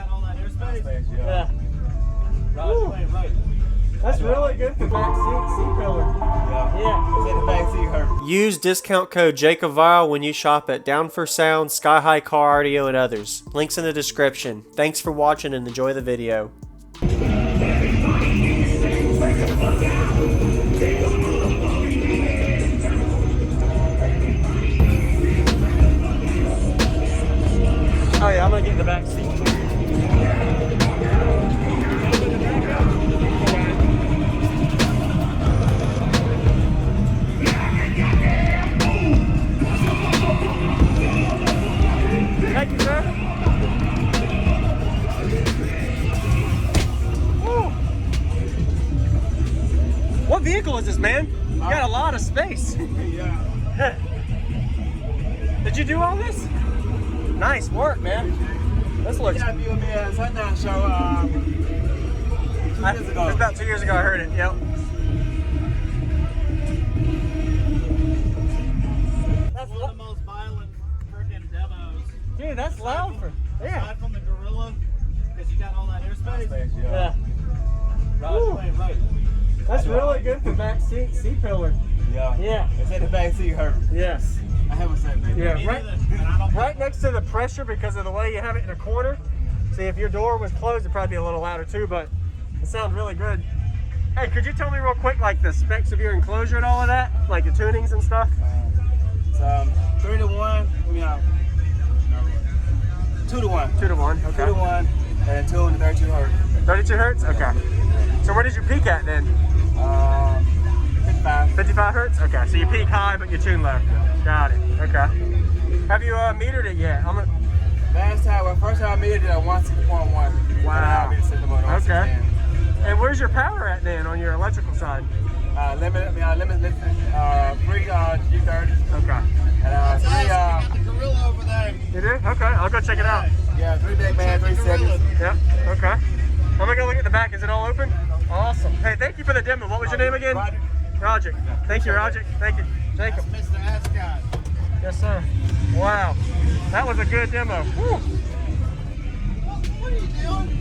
all that airspace. Yeah. Right. That's really good for back seat pillar. Yeah. It's in the back seat hurt. Use discount code JACOBVILE when you shop at Down for Sound, Sky High Car Audio, and others. Links in the description. Thanks for watching and enjoy the video. Oh yeah, I'm gonna get in the back seat. Thank you, sir. Woo. What vehicle is this, man? You got a lot of space. Yeah. Did you do all this? Nice work, man. This looks. You with me at a Sundown show 2 years ago. It was about 2 years ago I heard it, yep. That's one of the most violent freaking demos. Dude, that's loud for. Yeah. Aside from the Gorilla, because you got all that airspace. Yeah. Right. That's really good for back seat pillar. Yeah. It's in the back seat hurt. Yes. I haven't said baby. Yeah, right next to the pressure because of the way you have it in a corner. See, if your door was closed, it'd probably be a little louder too, but it sounds really good. Hey, could you tell me real quick, like the specs of your enclosure and all of that? Like the tunings and stuff? It's 3 to 1. 2 to 1. 2 to 1, okay. 2 to 1 and 2 and 32 hertz. 32 hertz? Okay. So where did you peak at then? 55. 55 hertz? Okay, so you peak high, but you tune low. Got it, okay. Have you metered it yet? First time I metered it at 160.1. Wow. Okay. 160. And where's your power at then on your electrical side? Limit lifting, 3 G30. Okay. And 3 got the Gorilla over there. You do? Okay, I'll go check it out. yeah, 3 big man, 3 seconds. Yep, okay. I'm gonna go look at the back. Is it all open? Awesome. Hey, thank you for the demo. What was your name again? Roderick. Thank you, Roderick. Thank you, Jacob. That's Mr. Ascot. Yes, sir. Wow. That was a good demo. Woo. What are you doing?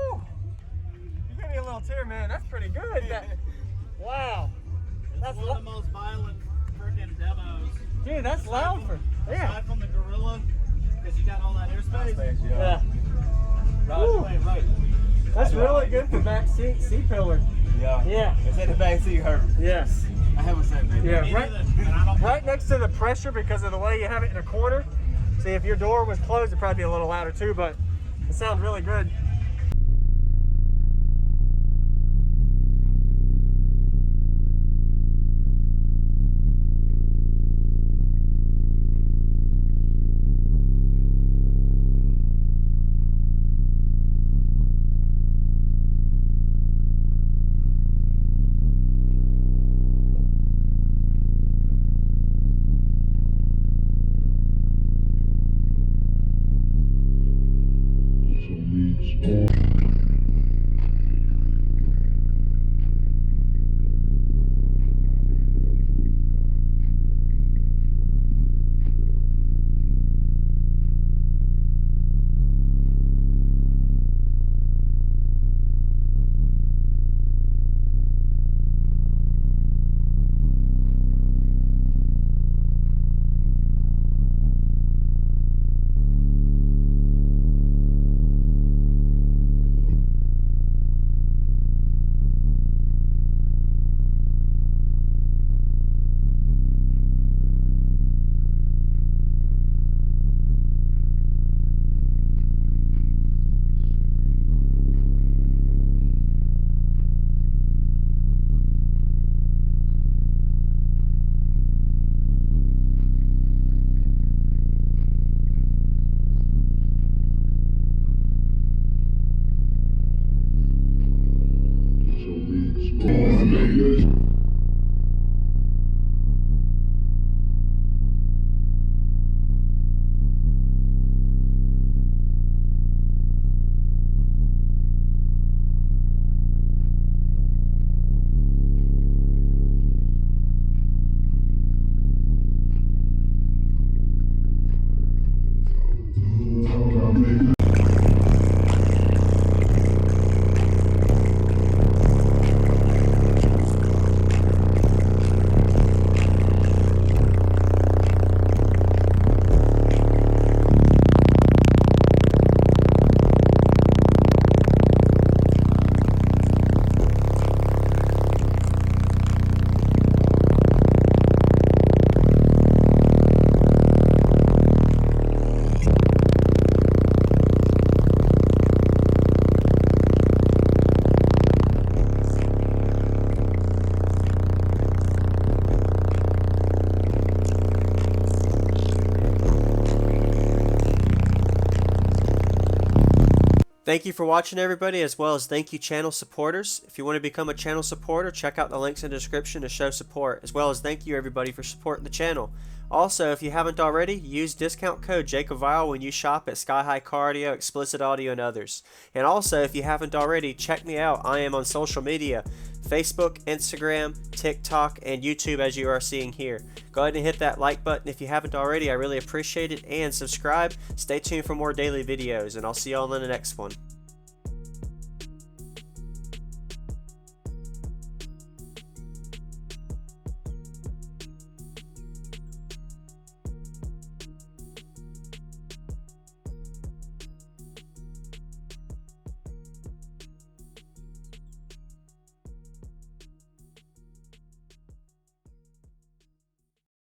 You gave me a little tear, man. That's pretty good. Wow. That's One of the most violent freaking demos. dude, that's loud for Aside from the Gorilla, because you got all that airspace. Yeah. Right. That's really good for back seat pillar. Yeah. Yeah. It's in the back seat hurt. Yes. I haven't said baby. Yeah. Me Right. neither, and I don't Right next to the pressure because of the way you have it in a corner. See, if your door was closed, it'd probably be a little louder too, but it sounds really good. Thank you for watching, everybody, as well as thank you channel supporters. If you want to become a channel supporter, check out the links in the description to show support, as well as thank you everybody for supporting the channel. Also, if you haven't already, use discount code JACOBVILE when you shop at Sky High Car Audio, Explicit Audio, and others. And also, if you haven't already, check me out. I am on social media, Facebook, Instagram, TikTok, and YouTube, as you are seeing here. Go ahead and hit that like button if you haven't already. I really appreciate it. And subscribe. Stay tuned for more daily videos, and I'll see y'all in the next one.